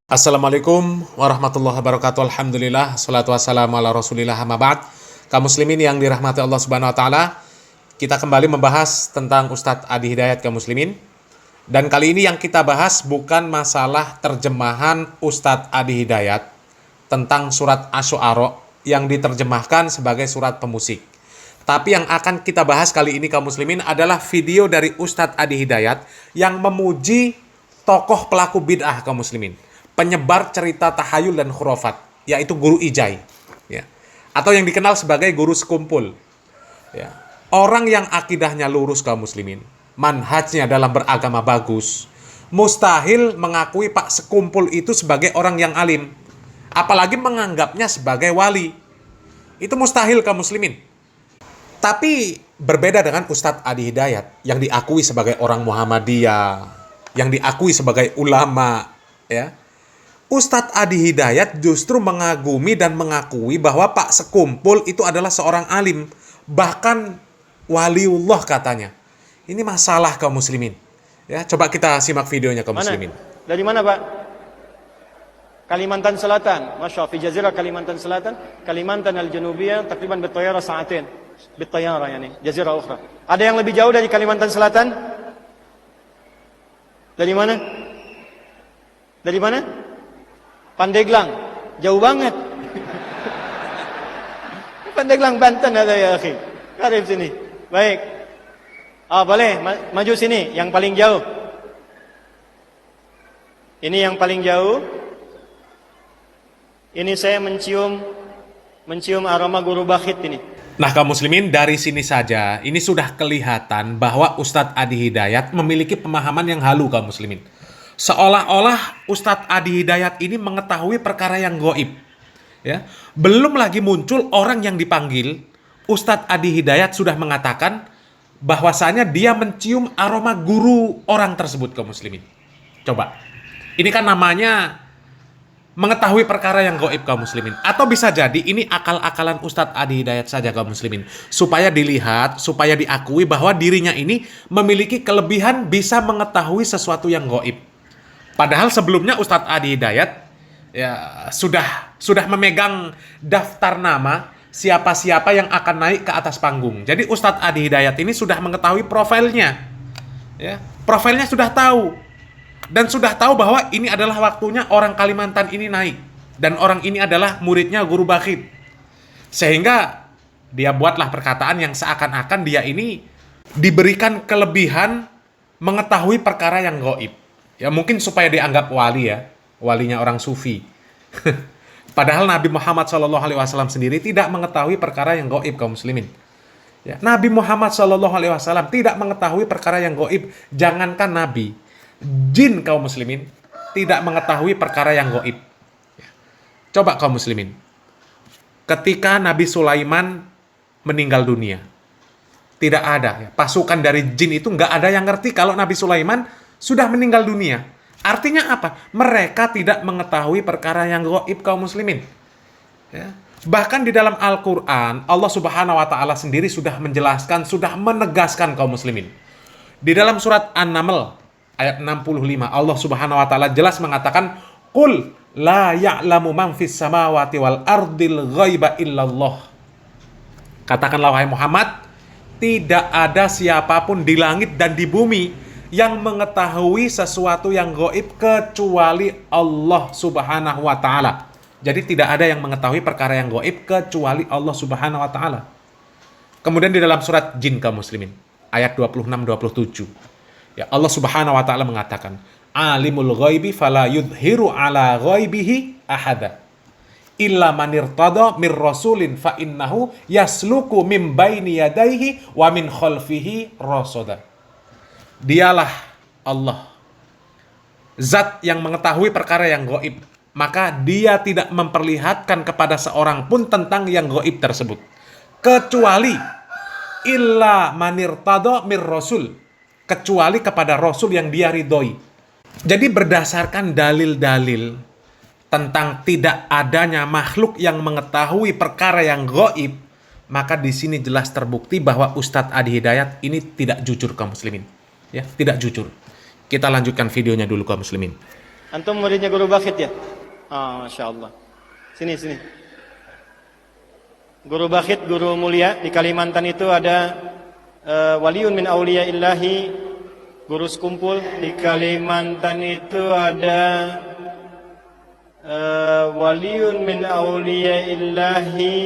Assalamualaikum warahmatullahi wabarakatuh. Alhamdulillah, salatu wassalamu ala rasulillah, amma ba'd. Kaum muslimin yang dirahmati Allah subhanahu wa ta'ala, kita kembali membahas tentang Ustadz Adi Hidayat kaum muslimin. Dan kali ini yang kita bahas bukan masalah terjemahan Ustadz Adi Hidayat tentang surat Asy-Syu'ara yang diterjemahkan sebagai surat pemusik. Tapi yang akan kita bahas kali ini kaum muslimin adalah video dari Ustadz Adi Hidayat yang memuji tokoh pelaku bid'ah kaum muslimin, penyebar cerita tahayul dan khurafat, yaitu Guru Ijai, ya, atau yang dikenal sebagai guru sekumpul, ya. Orang yang akidahnya lurus kaum muslimin, manhajnya dalam beragama bagus, mustahil mengakui Pak Sekumpul itu sebagai orang yang alim, apalagi menganggapnya sebagai wali. Itu mustahil kaum muslimin. Tapi berbeda dengan Ustadz Adi Hidayat yang diakui sebagai orang Muhammadiyah, yang diakui sebagai ulama, ya. Ustadz Adi Hidayat justru mengagumi dan mengakui bahwa Pak Sekumpul itu adalah seorang alim, bahkan waliullah katanya. Ini masalah kaum muslimin. Ya, coba kita simak videonya kaum muslimin. Dari mana, Pak? Kalimantan Selatan. Masya Allah, fi jazirah Kalimantan Selatan, Kalimantan Al-Janubiyah, takriban bitayara sa'atin. Bitayara yani, jazirah ukhra. Ada yang lebih jauh dari Kalimantan Selatan? Dari mana? Dari mana? Pandeglang, jauh banget. Pandeglang, Banten ada ya akhi. Karib sini. Baik. Boleh maju sini yang paling jauh. Ini yang paling jauh. Ini saya mencium aroma guru bakhit ini. Nah kaum muslimin, dari sini saja ini sudah kelihatan bahwa Ustadz Adi Hidayat memiliki pemahaman yang halu kaum muslimin. Seolah-olah Ustadz Adi Hidayat ini mengetahui perkara yang gaib. Ya. Belum lagi muncul orang yang dipanggil, Ustadz Adi Hidayat sudah mengatakan bahwasanya dia mencium aroma guru orang tersebut kaum muslimin. Coba, ini kan namanya mengetahui perkara yang gaib kaum muslimin. Atau bisa jadi ini akal-akalan Ustadz Adi Hidayat saja kaum muslimin. Supaya dilihat, supaya diakui bahwa dirinya ini memiliki kelebihan bisa mengetahui sesuatu yang gaib. Padahal sebelumnya Ustadz Adi Hidayat ya sudah memegang daftar nama siapa-siapa yang akan naik ke atas panggung. Jadi Ustadz Adi Hidayat ini sudah mengetahui profilnya. Ya, profilnya sudah tahu. Dan sudah tahu bahwa ini adalah waktunya orang Kalimantan ini naik. Dan orang ini adalah muridnya Guru Bakhit. Sehingga dia buatlah perkataan yang seakan-akan dia ini diberikan kelebihan mengetahui perkara yang gaib. Ya mungkin supaya dianggap wali ya, walinya orang sufi. Padahal Nabi Muhammad SAW sendiri tidak mengetahui perkara yang gaib kaum muslimin. Ya, Nabi Muhammad SAW tidak mengetahui perkara yang gaib. Jangankan Nabi, jin kaum muslimin tidak mengetahui perkara yang gaib. Ya. Coba kaum muslimin, ketika Nabi Sulaiman meninggal dunia, tidak ada ya, pasukan dari jin itu nggak ada yang ngerti kalau Nabi Sulaiman sudah meninggal dunia. Artinya apa? Mereka tidak mengetahui perkara yang gaib kaum muslimin. Ya. Bahkan di dalam Al-Quran, Allah Subhanahu wa Ta'ala sendiri sudah menjelaskan, sudah menegaskan kaum muslimin. Di dalam surat An-Naml ayat 65, Allah Subhanahu wa Ta'ala jelas mengatakan, "Qul la ya'lamu man fis samawati wal ardil ghaiba illallah." Katakanlah wahai Muhammad, tidak ada siapapun di langit dan di bumi yang mengetahui sesuatu yang gaib kecuali Allah Subhanahu wa Ta'ala. Jadi tidak ada yang mengetahui perkara yang gaib kecuali Allah Subhanahu wa Ta'ala. Kemudian di dalam surat Jin kaum muslimin ayat 26-27, ya, Allah Subhanahu wa Ta'ala mengatakan, "Alimul ghaibi fala yudhiru ala ghaibihi ahada illa man irtada mir rasulin fa innahu yasluku min baini yadayhi wa min khalfihi rasada." Dialah Allah, zat yang mengetahui perkara yang gaib, maka dia tidak memperlihatkan kepada seorang pun tentang yang gaib tersebut, kecuali illa manirtado mir rasul, kecuali kepada rasul yang dia ridhoi. Jadi berdasarkan dalil-dalil tentang tidak adanya makhluk yang mengetahui perkara yang gaib, maka di sini jelas terbukti bahwa Ustadz Adi Hidayat ini tidak jujur kaum muslimin. Ya, tidak jujur. Kita lanjutkan videonya dulu kaum muslimin. Antum muridnya Guru Bakhit ya? Ah, Masya Allah. Sini, sini. Guru Bakhit, guru mulia. Di Kalimantan itu ada waliun min awliya illahi, guru sekumpul. Di Kalimantan itu ada waliun min awliya illahi,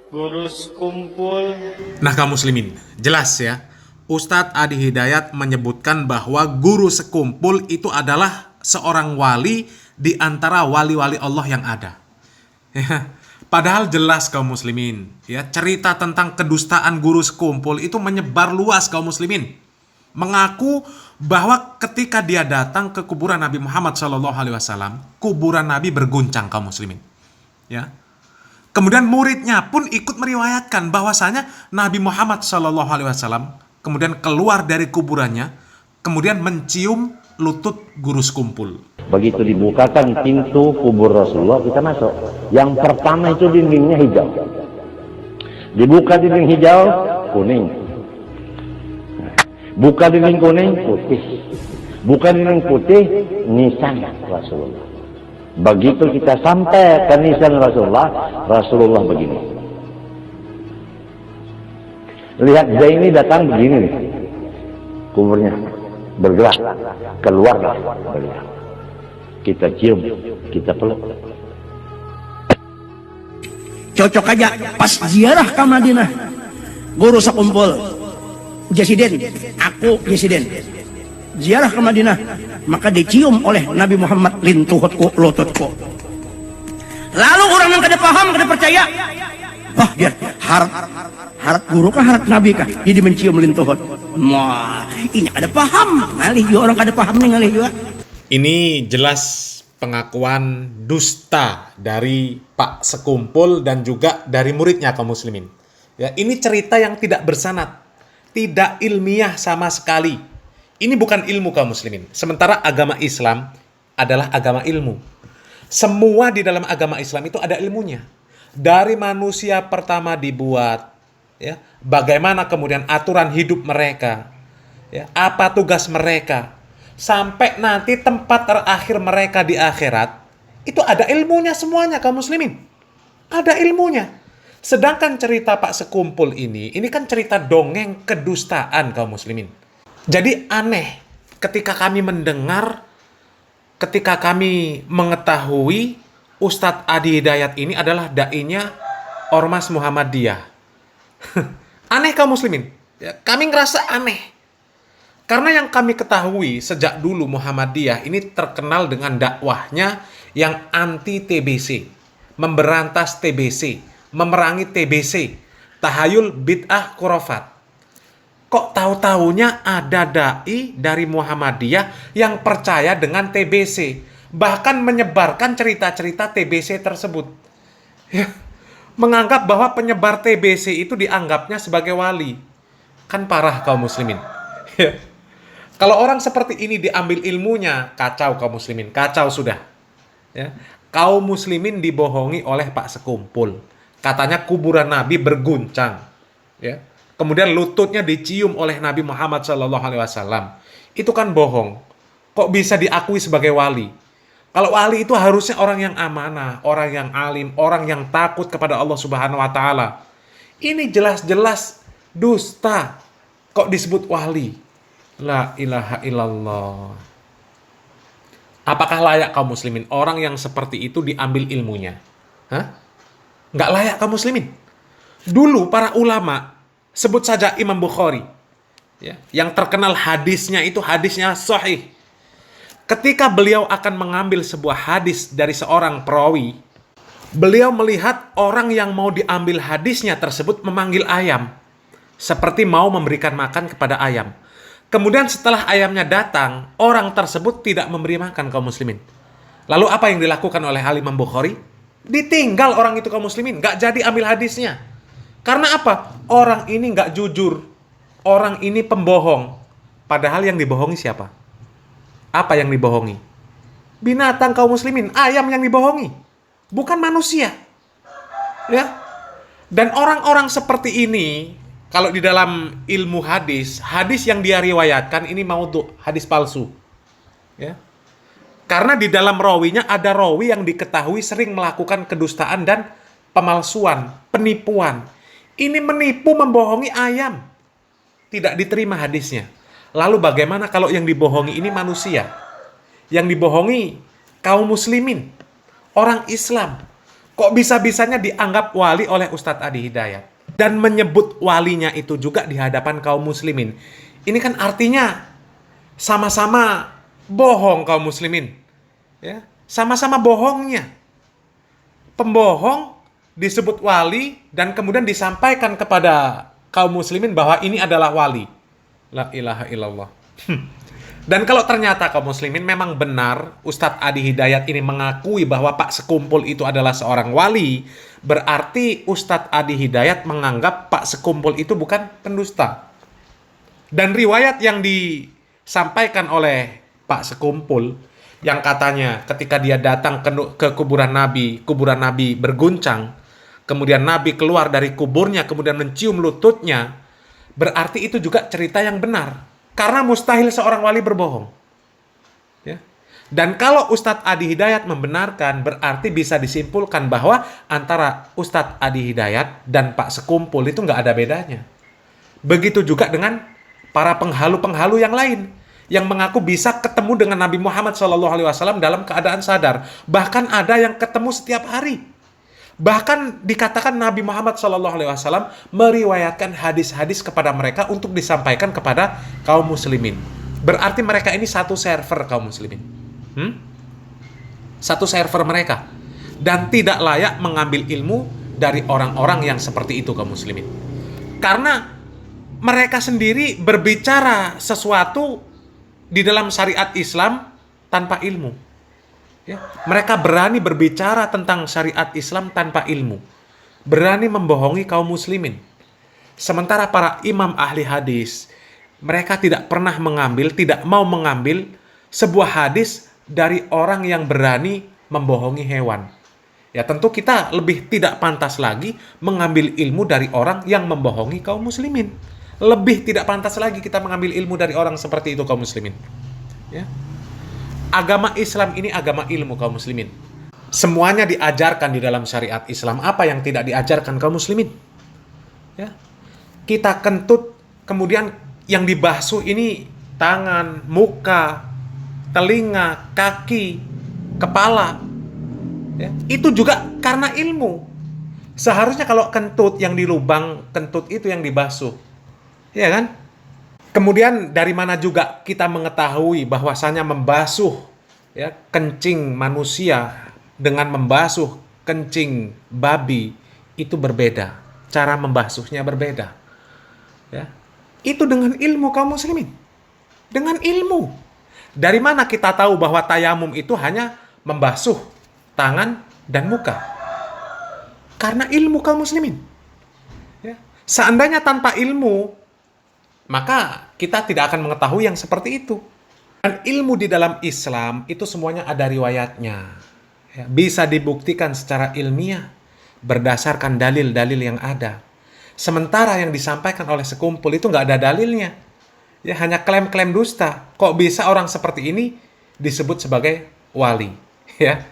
guru sekumpul. Nah kaum muslimin, jelas ya, Ustadz Adi Hidayat menyebutkan bahwa guru sekumpul itu adalah seorang wali di antara wali-wali Allah yang ada. Ya, padahal jelas kaum muslimin, ya, cerita tentang kedustaan guru sekumpul itu menyebar luas kaum muslimin. Mengaku bahwa ketika dia datang ke kuburan Nabi Muhammad SAW, kuburan Nabi berguncang kaum muslimin. Ya. Kemudian muridnya pun ikut meriwayatkan bahwasanya Nabi Muhammad SAW kemudian keluar dari kuburannya, kemudian mencium lutut guru sekumpul. Begitu dibukakan pintu kubur Rasulullah, kita masuk. Yang pertama itu dindingnya hijau. Dibuka dinding hijau, kuning. Buka dinding kuning, putih. Buka dinding putih, nisan Rasulullah. Begitu kita sampai ke nisan Rasulullah, Rasulullah begini. Lihat Zaini datang begini nih, kuburnya bergerak, keluarlah beliau. Kita cium, kita peluk. Cocok aja pas ziarah ke Madinah, guru sekumpul Jesiden, aku Jesiden ziarah ke Madinah, maka dicium oleh Nabi Muhammad lintuhutku, lututku. Lalu orang yang kada paham, kada percaya, wah dia harap guru kah, harap Nabi kah, jadi mencium lintuhut. Wah, ini kada paham, ngalih juga orang kada paham nih, ngalih juga. Ini jelas pengakuan dusta dari Pak Sekumpul dan juga dari muridnya kaum muslimin. Ya, ini cerita yang tidak bersanad, tidak ilmiah sama sekali. Ini bukan ilmu kaum muslimin. Sementara agama Islam adalah agama ilmu. Semua di dalam agama Islam itu ada ilmunya. Dari manusia pertama dibuat, ya, bagaimana kemudian aturan hidup mereka, ya, apa tugas mereka, sampai nanti tempat terakhir mereka di akhirat, itu ada ilmunya semuanya kaum muslimin. Ada ilmunya. Sedangkan cerita Pak Sekumpul ini kan cerita dongeng kedustaan kaum muslimin. Jadi aneh ketika kami mendengar, ketika kami mengetahui Ustadz Adi Hidayat ini adalah da'inya Ormas Muhammadiyah. Aneh kaum muslimin. Ya, kami ngerasa aneh. Karena yang kami ketahui sejak dulu Muhammadiyah ini terkenal dengan dakwahnya yang anti TBC, memberantas TBC, memerangi TBC, tahayul bid'ah khurafat. Kok tahu-taunya ada dai dari Muhammadiyah yang percaya dengan TBC, bahkan menyebarkan cerita-cerita TBC tersebut. Ya, menganggap bahwa penyebar TBC itu dianggapnya sebagai wali. Kan parah kaum muslimin. Ya. Kalau orang seperti ini diambil ilmunya, kacau kaum muslimin, kacau sudah. Ya. Kaum muslimin dibohongi oleh Pak Sekumpul. Katanya kuburan Nabi berguncang. Ya. Kemudian lututnya dicium oleh Nabi Muhammad SAW. Itu kan bohong. Kok bisa diakui sebagai wali? Kalau wali itu harusnya orang yang amanah, orang yang alim, orang yang takut kepada Allah Subhanahu wa taala. Ini jelas-jelas dusta. Kok disebut wali? La ilaha illallah. Apakah layak kaum muslimin orang yang seperti itu diambil ilmunya? Hah? Nggak layak kaum muslimin. Dulu para ulama, sebut saja Imam Bukhari, ya, yang terkenal hadisnya itu hadisnya sahih. Ketika beliau akan mengambil sebuah hadis dari seorang perawi, beliau melihat orang yang mau diambil hadisnya tersebut memanggil ayam, seperti mau memberikan makan kepada ayam. Kemudian setelah ayamnya datang, orang tersebut tidak memberi makan kaum muslimin. Lalu apa yang dilakukan oleh Imam Bukhari? Ditinggal orang itu kaum muslimin, nggak jadi ambil hadisnya. Karena apa? Orang ini nggak jujur, orang ini pembohong. Padahal yang dibohongi siapa? Apa yang dibohongi? Binatang kaum muslimin, ayam yang dibohongi, bukan manusia. Ya. Dan orang-orang seperti ini, kalau di dalam ilmu hadis, hadis yang dia riwayatkan ini maudhu, hadis palsu. Ya. Karena di dalam rawinya ada rawi yang diketahui sering melakukan kedustaan dan pemalsuan, penipuan. Ini menipu, membohongi ayam. Tidak diterima hadisnya. Lalu bagaimana kalau yang dibohongi ini manusia? Yang dibohongi kaum muslimin, orang Islam. Kok bisa-bisanya dianggap wali oleh Ustadz Adi Hidayat? Dan menyebut walinya itu juga di hadapan kaum muslimin. Ini kan artinya sama-sama bohong kaum muslimin. Ya, sama-sama bohongnya. Pembohong disebut wali dan kemudian disampaikan kepada kaum muslimin bahwa ini adalah wali. La ilaha illallah. Dan kalau ternyata kaum muslimin memang benar Ustadz Adi Hidayat ini mengakui bahwa Pak Sekumpul itu adalah seorang wali, berarti Ustadz Adi Hidayat menganggap Pak Sekumpul itu bukan pendusta. Dan riwayat yang disampaikan oleh Pak Sekumpul yang katanya ketika dia datang ke kuburan Nabi berguncang, kemudian Nabi keluar dari kuburnya kemudian mencium lututnya, berarti itu juga cerita yang benar. Karena mustahil seorang wali berbohong. Ya. Dan kalau Ustadz Adi Hidayat membenarkan, berarti bisa disimpulkan bahwa antara Ustadz Adi Hidayat dan Pak Sekumpul itu nggak ada bedanya. Begitu juga dengan para penghalu-penghalu yang lain, yang mengaku bisa ketemu dengan Nabi Muhammad SAW dalam keadaan sadar. Bahkan ada yang ketemu setiap hari. Bahkan dikatakan Nabi Muhammad SAW meriwayatkan hadis-hadis kepada mereka untuk disampaikan kepada kaum muslimin. Berarti mereka ini satu server kaum muslimin. Satu server mereka. Dan tidak layak mengambil ilmu dari orang-orang yang seperti itu kaum muslimin. Karena mereka sendiri berbicara sesuatu di dalam syariat Islam tanpa ilmu. Ya, mereka berani berbicara tentang syariat Islam tanpa ilmu. Berani membohongi kaum muslimin. Sementara para imam ahli hadis, mereka tidak pernah mengambil, tidak mau mengambil sebuah hadis dari orang yang berani membohongi hewan. Ya tentu kita lebih tidak pantas lagi mengambil ilmu dari orang yang membohongi kaum muslimin. Lebih tidak pantas lagi kita mengambil ilmu dari orang seperti itu kaum muslimin. Ya. Agama Islam ini agama ilmu kaum muslimin. Semuanya diajarkan di dalam syariat Islam. Apa yang tidak diajarkan kaum muslimin? Ya. Kita kentut, kemudian yang dibasuh ini tangan, muka, telinga, kaki, kepala. Ya. Itu juga karena ilmu. Seharusnya kalau kentut yang di lubang kentut itu yang dibasuh. Ya kan? Kemudian dari mana juga kita mengetahui bahwasanya membasuh ya, kencing manusia dengan membasuh kencing babi itu berbeda. Cara membasuhnya berbeda. Ya. Itu dengan ilmu kaum muslimin. Dengan ilmu. Dari mana kita tahu bahwa tayamum itu hanya membasuh tangan dan muka? Karena ilmu kaum muslimin. Ya. Seandainya tanpa ilmu, maka kita tidak akan mengetahui yang seperti itu. Dan ilmu di dalam Islam itu semuanya ada riwayatnya. Ya, bisa dibuktikan secara ilmiah berdasarkan dalil-dalil yang ada. Sementara yang disampaikan oleh Sekumpul itu nggak ada dalilnya. Ya, hanya klaim-klaim dusta. Kok bisa orang seperti ini disebut sebagai wali? Ya.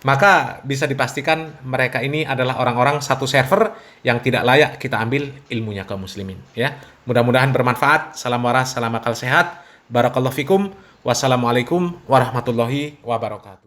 Maka bisa dipastikan mereka ini adalah orang-orang satu server yang tidak layak kita ambil ilmunya kaum muslimin. Ya, mudah-mudahan bermanfaat. Salam waras, salam akal sehat. Barakallahu fikum. Wassalamualaikum warahmatullahi wabarakatuh.